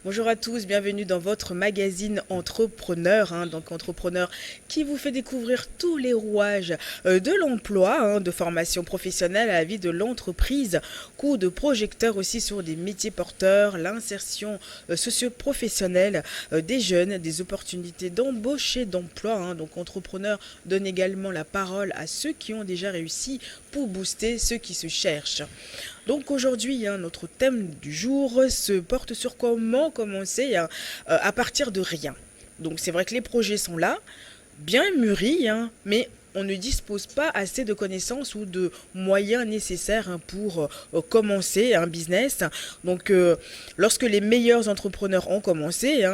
Bonjour à tous, bienvenue dans votre magazine Entrepreneur, donc Entrepreneur qui vous fait découvrir tous les rouages de l'emploi, de formation professionnelle à la vie de l'entreprise, coup de projecteur aussi sur des métiers porteurs, l'insertion socio-professionnelle des jeunes, des opportunités d'embauche et d'emploi. Donc Entrepreneur donne également la parole à ceux qui ont déjà réussi pour booster ceux qui se cherchent. Donc aujourd'hui, notre thème du jour se porte sur comment commencer à partir de rien. Donc c'est vrai que les projets sont là, bien mûris, mais on ne dispose pas assez de connaissances ou de moyens nécessaires pour commencer un business. Donc lorsque les meilleurs entrepreneurs ont commencé,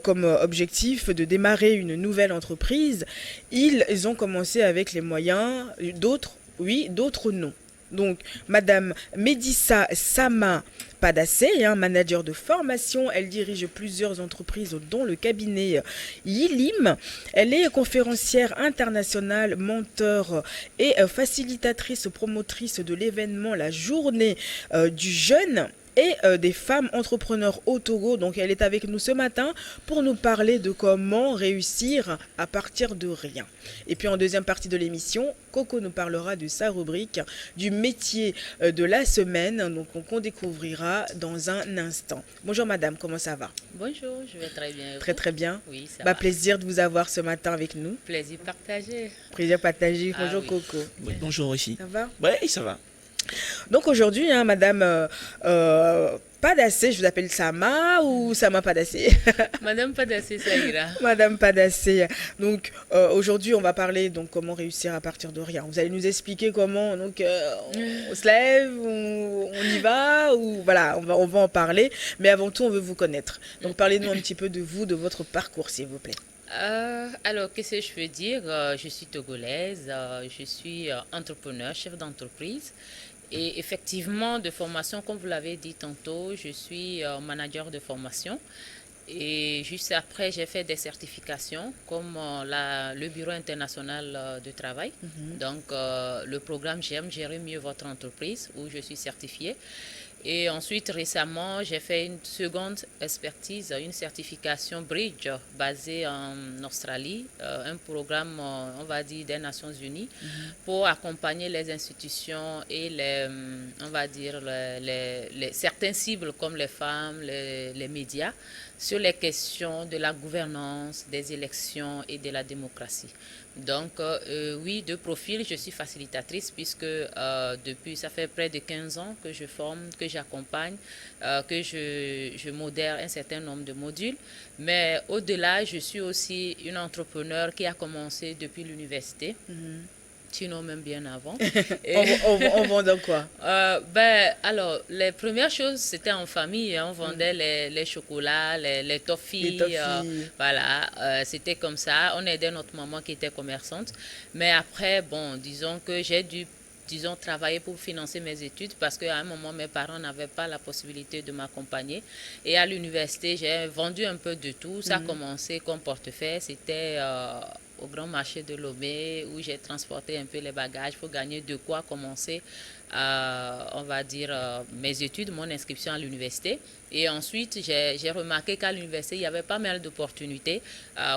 comme objectif de démarrer une nouvelle entreprise, ils ont commencé avec les moyens, d'autres oui, d'autres non. Donc, Madame Medissa Sama Padassé, manager de formation, elle dirige plusieurs entreprises dont le cabinet Yilim. Elle est conférencière internationale, mentor et facilitatrice promotrice de l'événement La Journée du Jeune et des femmes entrepreneurs au Togo. Donc elle est avec nous ce matin pour nous parler de comment réussir à partir de rien. Et puis en deuxième partie de l'émission, Coco nous parlera de sa rubrique du métier de la semaine, donc qu'on découvrira dans un instant. Bonjour madame, comment ça va? Bonjour, je vais très bien. Et Très vous? très bien. Oui, ça va. Plaisir de vous avoir ce matin avec nous. Plaisir partagé. Plaisir partagé. Ah Bonjour oui. Coco. Oui, bonjour aussi. Ça va? Ouais, ça va. Donc aujourd'hui, madame Padassé, je vous appelle Sama ou Sama Padassé? Madame Padassé, ça ira. Madame Padassé. Donc aujourd'hui, on va parler donc comment réussir à partir de rien. Vous allez nous expliquer comment donc on se lève, on y va ou voilà, on va en parler. Mais avant tout, on veut vous connaître. Donc parlez-nous un petit peu de vous, de votre parcours, s'il vous plaît. Alors, qu'est-ce que je veux dire? Je suis togolaise, je suis entrepreneur, chef d'entreprise. Et effectivement, de formation, comme vous l'avez dit tantôt, je suis manager de formation. Et juste après, j'ai fait des certifications comme le Bureau international de travail. Donc, le programme J'aime gérer mieux votre entreprise, où je suis certifiée. Et ensuite, récemment, j'ai fait une seconde expertise, une certification Bridge basée en Australie, un programme, on va dire, des Nations Unies pour accompagner les institutions et on va dire, certaines cibles comme les femmes, les médias, sur les questions de la gouvernance, des élections et de la démocratie. Donc, oui, de profil, je suis facilitatrice puisque ça fait près de 15 ans que je forme, que j'accompagne, que je modère un certain nombre de modules. Mais au-delà, je suis aussi une entrepreneure qui a commencé depuis l'université. Sinon même bien avant. Et on vend dans quoi? Alors, les premières choses, c'était en famille. On vendait les chocolats, les toffees. Voilà, c'était comme ça. On aidait notre maman qui était commerçante. Mais après, bon, disons que j'ai dû travailler pour financer mes études parce qu'à un moment, mes parents n'avaient pas la possibilité de m'accompagner. Et à l'université, j'ai vendu un peu de tout. Ça a commencé comme portefeuille. C'était au grand marché de Lomé où j'ai transporté un peu les bagages pour gagner de quoi commencer, on va dire, mes études, mon inscription à l'université. Et ensuite, j'ai remarqué qu'à l'université, il y avait pas mal d'opportunités,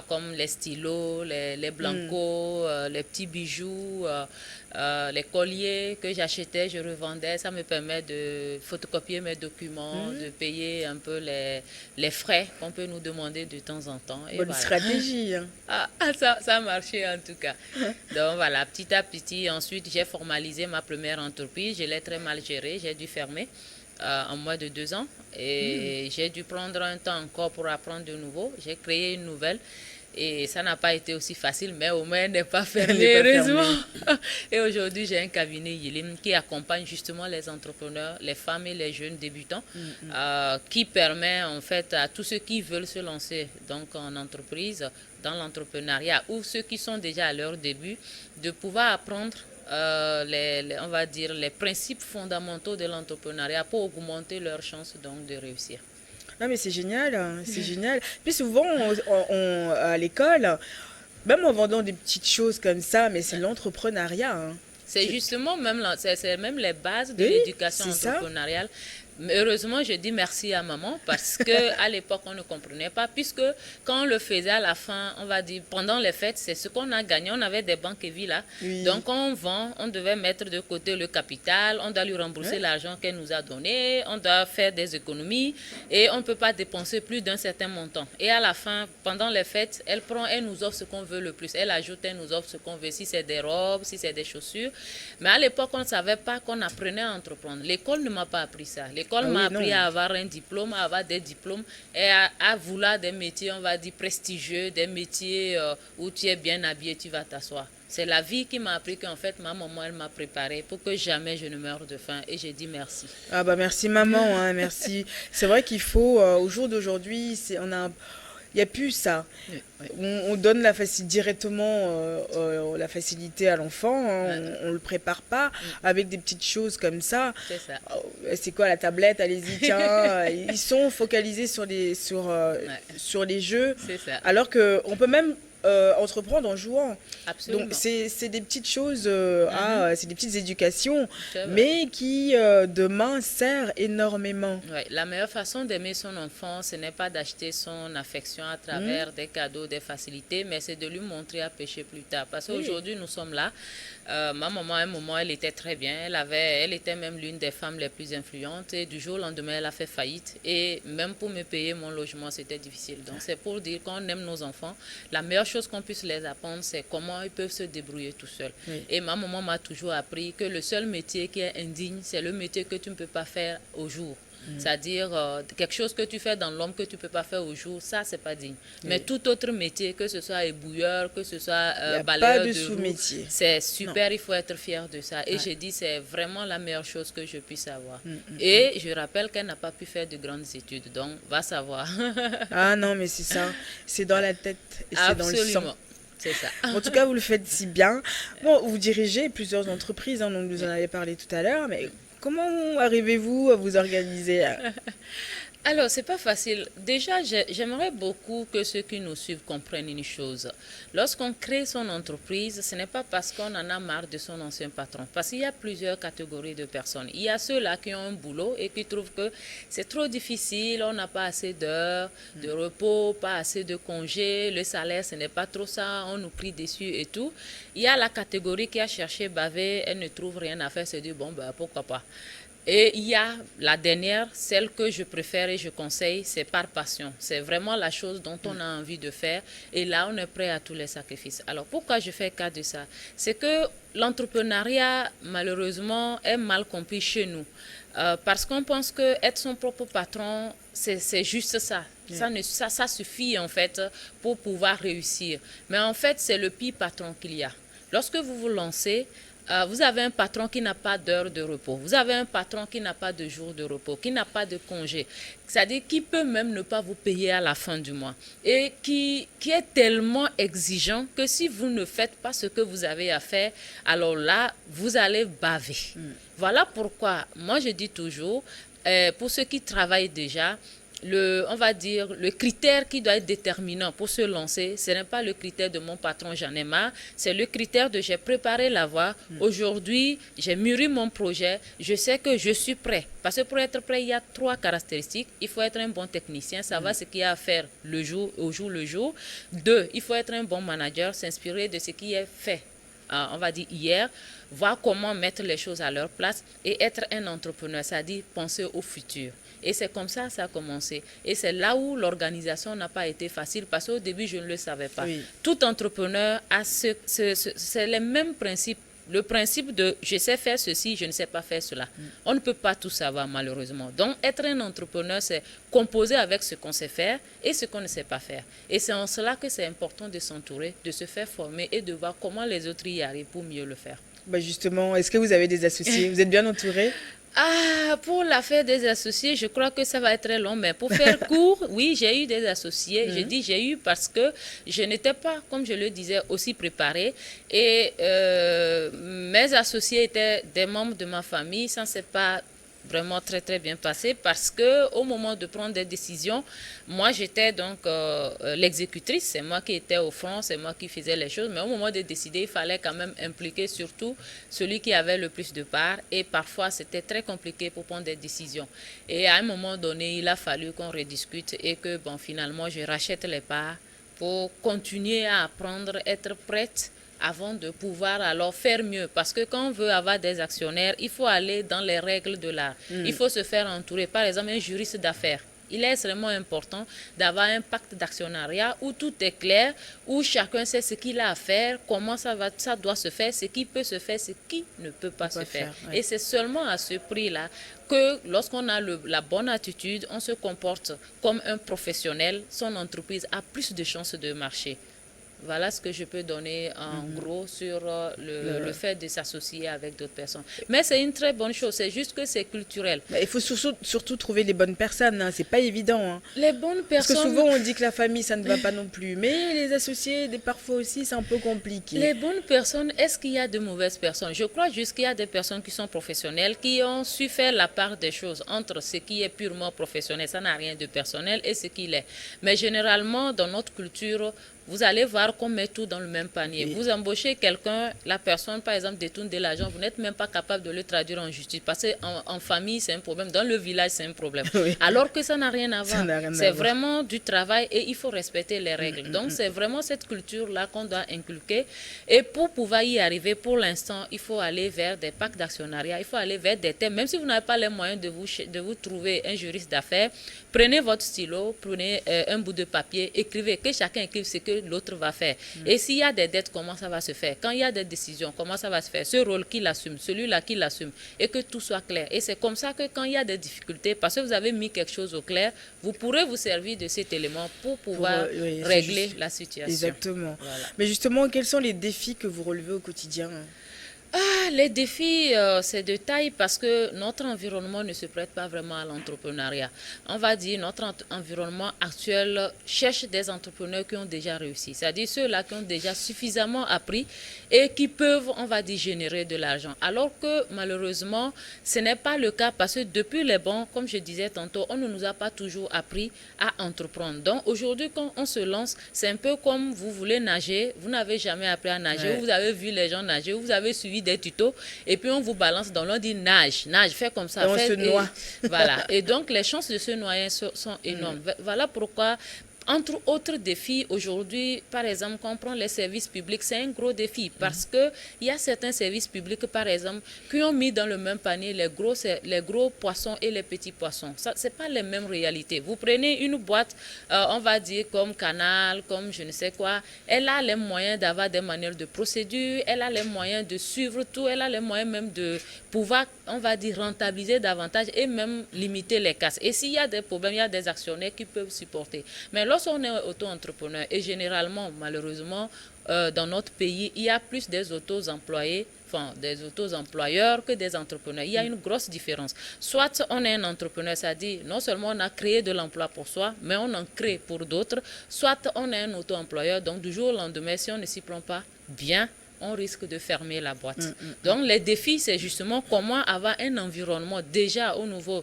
comme les stylos, les blancos, les petits bijoux, les colliers que j'achetais, je revendais. Ça me permet de photocopier mes documents, de payer un peu les frais qu'on peut nous demander de temps en temps. Et Bonne voilà. stratégie. Ça a marché en tout cas. Donc voilà, petit à petit, ensuite, j'ai formalisé ma première entreprise. Je l'ai très mal gérée, j'ai dû fermer en moins de 2 ans. Et j'ai dû prendre un temps encore pour apprendre de nouveau. J'ai créé une nouvelle. Et ça n'a pas été aussi facile, mais au moins elle n'est pas fermée, heureusement. Et aujourd'hui, j'ai un cabinet Yilim qui accompagne justement les entrepreneurs, les femmes et les jeunes débutants, qui permet en fait à tous ceux qui veulent se lancer donc en entreprise, dans l'entrepreneuriat, ou ceux qui sont déjà à leur début, de pouvoir apprendre on va dire, les principes fondamentaux de l'entrepreneuriat pour augmenter leurs chances donc de réussir. Non mais c'est génial, c'est génial. Puis souvent à l'école, même en vendant des petites choses comme ça, mais c'est l'entrepreneuriat. C'est justement même, c'est même les bases de Oui, l'éducation c'est ça. entrepreneuriale. Heureusement, je dis merci à maman parce que à l'époque, on ne comprenait pas. Puisque quand on le faisait à la fin, on va dire, pendant les fêtes, c'est ce qu'on a gagné. On avait des banques et vie là. Oui. Donc, on vend, on devait mettre de côté le capital, on doit lui rembourser Ouais. l'argent qu'elle nous a donné, on doit faire des économies et on ne peut pas dépenser plus d'un certain montant. Et à la fin, pendant les fêtes, elle nous offre ce qu'on veut le plus. Elle ajoute, elle nous offre ce qu'on veut, si c'est des robes, si c'est des chaussures. Mais à l'époque, on ne savait pas qu'on apprenait à entreprendre. L'école ne m'a pas appris ça. L'école m'a appris à avoir un diplôme, à avoir des diplômes et à vouloir des métiers, on va dire, prestigieux, des métiers où tu es bien habillé, tu vas t'asseoir. C'est la vie qui m'a appris qu'en fait, ma maman, elle m'a préparé pour que jamais je ne meure de faim. Et j'ai dit merci. Ah bah merci maman, hein, merci. C'est vrai qu'il faut, au jour d'aujourd'hui, il n'y a plus ça. Oui, oui. On donne directement la facilité à l'enfant, hein, on ne le prépare pas avec des petites choses comme ça. C'est ça. C'est quoi la tablette? Allez-y, tiens. Ils sont focalisés sur les jeux, C'est ça. alors qu'on peut même entreprendre en jouant. Absolument. Donc c'est des petites choses, c'est des petites éducations, C'est vrai. mais qui demain servent énormément. Ouais, la meilleure façon d'aimer son enfant, ce n'est pas d'acheter son affection à travers des cadeaux, des facilités, mais c'est de lui montrer à pêcher plus tard. Parce qu'aujourd'hui, nous sommes là. Ma maman, à un moment, elle était très bien. Elle était même l'une des femmes les plus influentes. Et du jour au lendemain, elle a fait faillite. Et même pour me payer mon logement, c'était difficile. Donc, c'est pour dire qu'on aime nos enfants. La meilleure chose qu'on puisse les apprendre, c'est comment ils peuvent se débrouiller tout seuls. Oui. Et ma maman m'a toujours appris que le seul métier qui est indigne, c'est le métier que tu ne peux pas faire au jour. C'est-à-dire quelque chose que tu fais dans l'ombre que tu ne peux pas faire au jour, ça, c'est pas digne. Mais tout autre métier, que ce soit ébouilleur, que ce soit Il n'y a balayeur pas de de roue, sous-métier. c'est super, il faut être fier de ça. Et Ouais. j'ai dit, c'est vraiment la meilleure chose que je puisse avoir. Et je rappelle qu'elle n'a pas pu faire de grandes études, donc va savoir. Ah non, mais c'est ça. C'est dans la tête et c'est dans le sang. Absolument, c'est ça. En tout cas, vous le faites si bien. Bon, vous dirigez plusieurs entreprises, hein, donc vous en avez parlé tout à l'heure, mais comment arrivez-vous à vous organiser? Alors, c'est pas facile. Déjà, j'aimerais beaucoup que ceux qui nous suivent comprennent une chose. Lorsqu'on crée son entreprise, ce n'est pas parce qu'on en a marre de son ancien patron. Parce qu'il y a plusieurs catégories de personnes. Il y a ceux-là qui ont un boulot et qui trouvent que c'est trop difficile, on n'a pas assez d'heures de repos, pas assez de congés, le salaire, ce n'est pas trop ça, on nous crie dessus et tout. Il y a la catégorie qui a cherché baver, elle ne trouve rien à faire, se dit, bon, ben, pourquoi pas. Et il y a la dernière, celle que je préfère et je conseille, c'est par passion. C'est vraiment la chose dont on a envie de faire et là, on est prêt à tous les sacrifices. Alors, pourquoi je fais cas de ça? C'est que l'entrepreneuriat, malheureusement, est mal compris chez nous. Parce qu'on pense qu'être son propre patron, c'est juste ça. Ça suffit, en fait, pour pouvoir réussir. Mais en fait, c'est le pire patron qu'il y a. Lorsque vous vous lancez, vous avez un patron qui n'a pas d'heure de repos. Vous avez un patron qui n'a pas de jour de repos, qui n'a pas de congé. C'est-à-dire qui peut même ne pas vous payer à la fin du mois. Et qui est tellement exigeant que si vous ne faites pas ce que vous avez à faire, alors là, vous allez baver. Voilà pourquoi, moi je dis toujours, pour ceux qui travaillent déjà, on va dire, le critère qui doit être déterminant pour se lancer, ce n'est pas le critère de mon patron, j'en ai marre, c'est le critère de j'ai préparé la voie, aujourd'hui, j'ai mûri mon projet, je sais que je suis prêt. Parce que pour être prêt, il y a 3 caractéristiques. Il faut être un bon technicien, savoir ce qu'il y a à faire le jour, au jour le jour. 2, il faut être un bon manager, s'inspirer de ce qui est fait. On va dire hier, voir comment mettre les choses à leur place et être un entrepreneur, c'est-à-dire penser au futur. Et c'est comme ça que ça a commencé. Et c'est là où l'organisation n'a pas été facile parce qu'au début, je ne le savais pas. Oui. Tout entrepreneur a c'est les mêmes principes. Le principe de je sais faire ceci, je ne sais pas faire cela. On ne peut pas tout savoir malheureusement. Donc être un entrepreneur, c'est composer avec ce qu'on sait faire et ce qu'on ne sait pas faire. Et c'est en cela que c'est important de s'entourer, de se faire former et de voir comment les autres y arrivent pour mieux le faire. Bah justement, est-ce que vous avez des associés? Vous êtes bien entouré? Pour l'affaire des associés, je crois que ça va être très long, mais pour faire court, oui, j'ai eu des associés. Je dis j'ai eu parce que je n'étais pas, comme je le disais, aussi préparée. Et mes associés étaient des membres de ma famille, ça ne s'est pas vraiment très très bien passé parce que au moment de prendre des décisions, moi j'étais donc l'exécutrice, c'est moi qui étais au front, c'est moi qui faisais les choses, mais au moment de décider, il fallait quand même impliquer surtout celui qui avait le plus de parts et parfois c'était très compliqué pour prendre des décisions. Et à un moment donné, il a fallu qu'on rediscute et que bon finalement je rachète les parts pour continuer à apprendre, être prête avant de pouvoir alors faire mieux. Parce que quand on veut avoir des actionnaires, il faut aller dans les règles de l'art. Il faut se faire entourer. Par exemple, un juriste d'affaires. Il est extrêmement important d'avoir un pacte d'actionnariat où tout est clair, où chacun sait ce qu'il a à faire, comment ça doit se faire, ce qui peut se faire, ce qui ne peut pas se faire. Ouais. Et c'est seulement à ce prix-là que lorsqu'on a la bonne attitude, on se comporte comme un professionnel, son entreprise a plus de chances de marcher. Voilà ce que je peux donner en gros sur le fait de s'associer avec d'autres personnes. Mais c'est une très bonne chose, c'est juste que c'est culturel. Mais il faut surtout trouver les bonnes personnes, hein. C'est pas évident. Hein. Les bonnes personnes... Parce que souvent on dit que la famille ça ne va pas non plus, mais les associés, parfois aussi c'est un peu compliqué. Les bonnes personnes, est-ce qu'il y a de mauvaises personnes? Je crois juste qu'il y a des personnes qui sont professionnelles, qui ont su faire la part des choses entre ce qui est purement professionnel, ça n'a rien de personnel, et ce qu'il est. Mais généralement, dans notre culture, vous allez voir qu'on met tout dans le même panier. Oui. Vous embauchez quelqu'un, la personne, par exemple, détourne de l'argent, vous n'êtes même pas capable de le traduire en justice. Parce qu'en famille, c'est un problème. Dans le village, c'est un problème. Oui. Alors que ça n'a rien à voir. C'est vraiment du travail et il faut respecter les règles. Donc, c'est vraiment cette culture-là qu'on doit inculquer. Et pour pouvoir y arriver, pour l'instant, il faut aller vers des pactes d'actionnariat. Il faut aller vers des thèmes. Même si vous n'avez pas les moyens de vous trouver un juriste d'affaires, prenez votre stylo, prenez un bout de papier, écrivez, que chacun écrive ce que l'autre va faire. Et s'il y a des dettes, comment ça va se faire? Quand il y a des décisions, comment ça va se faire? Ce rôle qui l'assume, celui-là qui l'assume, et que tout soit clair. Et c'est comme ça que quand il y a des difficultés, parce que vous avez mis quelque chose au clair, vous pourrez vous servir de cet élément pour pouvoir régler la situation. Exactement. Voilà. Mais justement, quels sont les défis que vous relevez au quotidien? Les défis, c'est de taille parce que notre environnement ne se prête pas vraiment à l'entrepreneuriat. On va dire notre environnement actuel cherche des entrepreneurs qui ont déjà réussi, c'est-à-dire ceux-là qui ont déjà suffisamment appris et qui peuvent, on va dire, générer de l'argent. Alors que malheureusement, ce n'est pas le cas parce que depuis les bancs, comme je disais tantôt, on ne nous a pas toujours appris à entreprendre. Donc aujourd'hui, quand on se lance, c'est un peu comme vous voulez nager, vous n'avez jamais appris à nager, vous avez vu les gens nager, vous avez suivi des tutos et puis on vous balance dans l'eau, on dit nage, fais comme ça. Et on se noie. Voilà. Et donc les chances de se noyer sont énormes. Voilà pourquoi, entre autres défis, aujourd'hui, par exemple, quand on prend les services publics, c'est un gros défi parce qu'il y a certains services publics, par exemple, qui ont mis dans le même panier les gros poissons et les petits poissons. Ce n'est pas les mêmes réalités. Vous prenez une boîte, on va dire, comme Canal, comme je ne sais quoi, elle a les moyens d'avoir des manuels de procédure, elle a les moyens de suivre tout, elle a les moyens même de pouvoir, on va dire, rentabiliser davantage et même limiter les casses. Et s'il y a des problèmes, il y a des actionnaires qui peuvent supporter. Mais lorsqu'on est auto-entrepreneur, et généralement, malheureusement, dans notre pays, il y a plus des auto-employés, enfin des auto-employeurs que des entrepreneurs. Il y a une grosse différence. Soit on est un entrepreneur, c'est-à-dire non seulement on a créé de l'emploi pour soi, mais on en crée pour d'autres. Soit on est un auto-employeur, donc du jour au lendemain, si on ne s'y prend pas bien, on risque de fermer la boîte. Donc les défis, c'est justement comment avoir un environnement déjà au niveau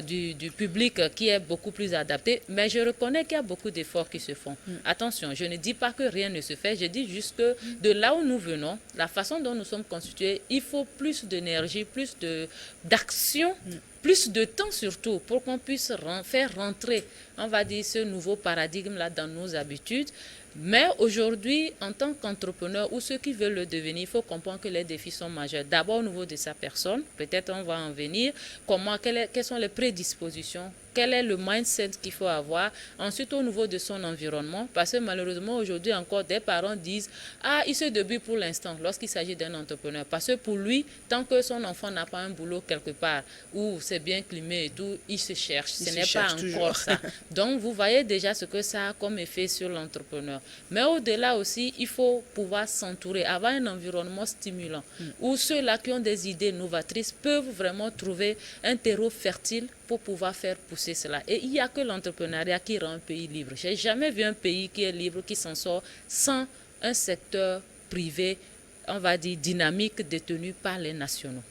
du public qui est beaucoup plus adapté. Mais je reconnais qu'il y a beaucoup d'efforts qui se font. Attention, je ne dis pas que rien ne se fait, je dis juste que de là où nous venons, la façon dont nous sommes constitués, il faut plus d'énergie, plus d'action, plus de temps surtout pour qu'on puisse faire rentrer, on va dire, ce nouveau paradigme-là dans nos habitudes. Mais aujourd'hui, en tant qu'entrepreneur ou ceux qui veulent le devenir, il faut comprendre que les défis sont majeurs. D'abord au niveau de sa personne, peut-être on va en venir, quelles sont les prédispositions, quel est le mindset qu'il faut avoir. Ensuite, au niveau de son environnement, parce que malheureusement, aujourd'hui encore, des parents disent « Ah, il se débrouille pour l'instant lorsqu'il s'agit d'un entrepreneur. » Parce que pour lui, tant que son enfant n'a pas un boulot quelque part où c'est bien climé et tout, il se cherche. Ce n'est pas encore ça. Donc, vous voyez déjà ce que ça a comme effet sur l'entrepreneur. Mais au-delà aussi, il faut pouvoir s'entourer, avoir un environnement stimulant, où ceux-là qui ont des idées novatrices peuvent vraiment trouver un terreau fertile pour pouvoir faire pousser cela. Et il n'y a que l'entrepreneuriat qui rend un pays libre. Je n'ai jamais vu un pays qui est libre, qui s'en sort sans un secteur privé, on va dire, dynamique, détenu par les nationaux.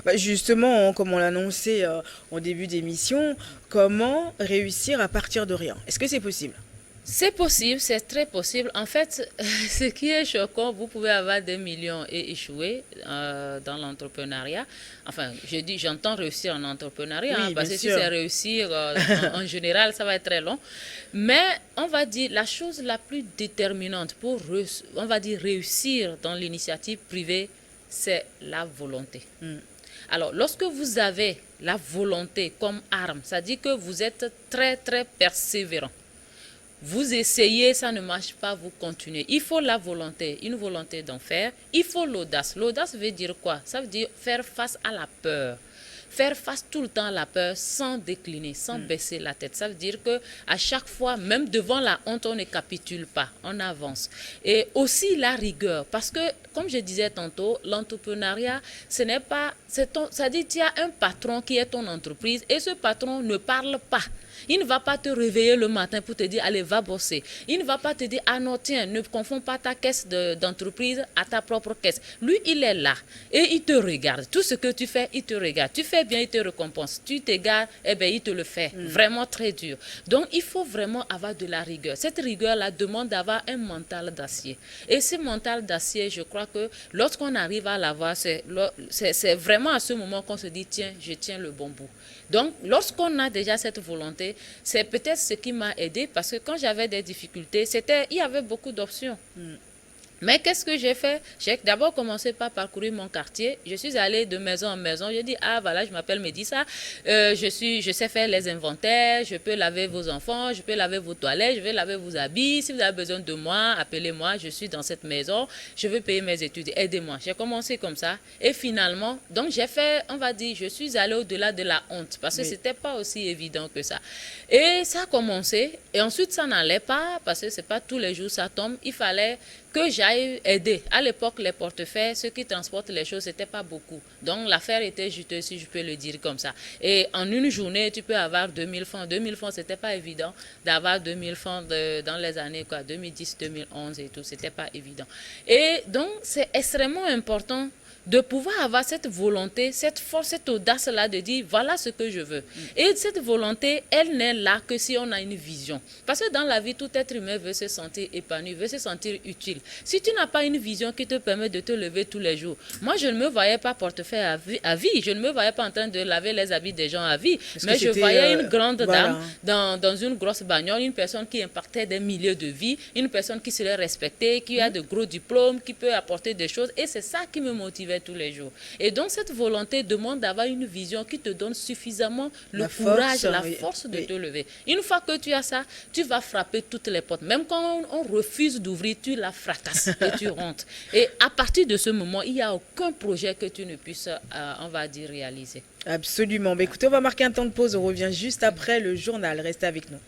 Bah, justement, comme on l'annonçait en début d'émission, comment réussir à partir de rien? Est-ce que c'est possible? C'est possible, c'est très possible. En fait, ce qui est choquant, vous pouvez avoir des millions et échouer dans l'entrepreneuriat. Enfin, j'entends réussir en entrepreneuriat, Oui, bien parce que si sûr. c'est réussir en général, ça va être très long. Mais on va dire la chose la plus déterminante pour, on va dire, réussir dans l'initiative privée, c'est la volonté. Mm. Alors, lorsque vous avez la volonté comme arme, ça dit que vous êtes très, très persévérant. Vous essayez, ça ne marche pas, vous continuez. Il faut la volonté, une volonté d'en faire. Il faut l'audace. L'audace veut dire quoi? Ça veut dire faire face à la peur. Faire face tout le temps à la peur sans décliner, sans baisser la tête. Ça veut dire que à chaque fois, même devant la honte, on ne capitule pas, on avance. Et aussi la rigueur, parce que, comme je disais tantôt, l'entrepreneuriat, ce n'est pas, ça dit qu'il y a un patron qui est ton entreprise et ce patron ne parle pas. Il ne va pas te réveiller le matin pour te dire, allez, va bosser. Il ne va pas te dire, ah non, tiens, ne confonds pas ta caisse d'entreprise à ta propre caisse. Lui, il est là et il te regarde. Tout ce que tu fais, il te regarde. Tu fais bien, il te récompense. Tu t'égares, eh bien, il te le fait. Vraiment très dur. Donc, il faut vraiment avoir de la rigueur. Cette rigueur-là demande d'avoir un mental d'acier. Et ce mental d'acier, je crois que lorsqu'on arrive à l'avoir, c'est vraiment à ce moment qu'on se dit, tiens, je tiens le bon bout. Donc, lorsqu'on a déjà cette volonté, c'est peut-être ce qui m'a aidé parce que quand j'avais des difficultés, il y avait beaucoup d'options. Mais qu'est-ce que j'ai fait? J'ai d'abord commencé par parcourir mon quartier. Je suis allée de maison en maison. Je dis, ah voilà, je m'appelle Médissa. Je sais faire les inventaires. Je peux laver vos enfants. Je peux laver vos toilettes. Je vais laver vos habits. Si vous avez besoin de moi, appelez-moi. Je suis dans cette maison. Je veux payer mes études. Aidez-moi. J'ai commencé comme ça. Et finalement, donc j'ai fait, on va dire, je suis allée au-delà de la honte parce que c'était pas aussi évident que ça. Et ça a commencé. Et ensuite, ça n'allait pas parce que c'est pas tous les jours ça tombe. Il fallait que j'aille aider. À l'époque, les portefeuilles, ceux qui transportent les choses, c'était pas beaucoup. Donc, l'affaire était juteuse, si je peux le dire comme ça. Et en une journée, tu peux avoir 2000 francs. 2000 francs, c'était pas évident d'avoir 2000 francs dans les années, 2010, 2011 et tout. C'était pas évident. Et donc, c'est extrêmement important de pouvoir avoir cette volonté, cette force, cette audace-là de dire voilà ce que je veux. Et cette volonté, elle n'est là que si on a une vision. Parce que dans la vie, tout être humain veut se sentir épanoui, veut se sentir utile. Si tu n'as pas une vision qui te permet de te lever tous les jours, moi je ne me voyais pas portefeuille à vie, je ne me voyais pas en train de laver les habits des gens à vie, mais je voyais une grande dame dans une grosse bagnole, une personne qui impactait des milliers de vies, une personne qui serait respectée, qui a de gros diplômes, qui peut apporter des choses, et c'est ça qui me motivait tous les jours. Et donc cette volonté demande d'avoir une vision qui te donne suffisamment le courage, la force de te lever. Une fois que tu as ça, tu vas frapper toutes les portes. Même quand on refuse d'ouvrir, tu la fracasses et tu rentres. Et à partir de ce moment, il n'y a aucun projet que tu ne puisses, on va dire, réaliser. Absolument. Bah, écoutez, on va marquer un temps de pause. On revient juste après le journal. Restez avec nous.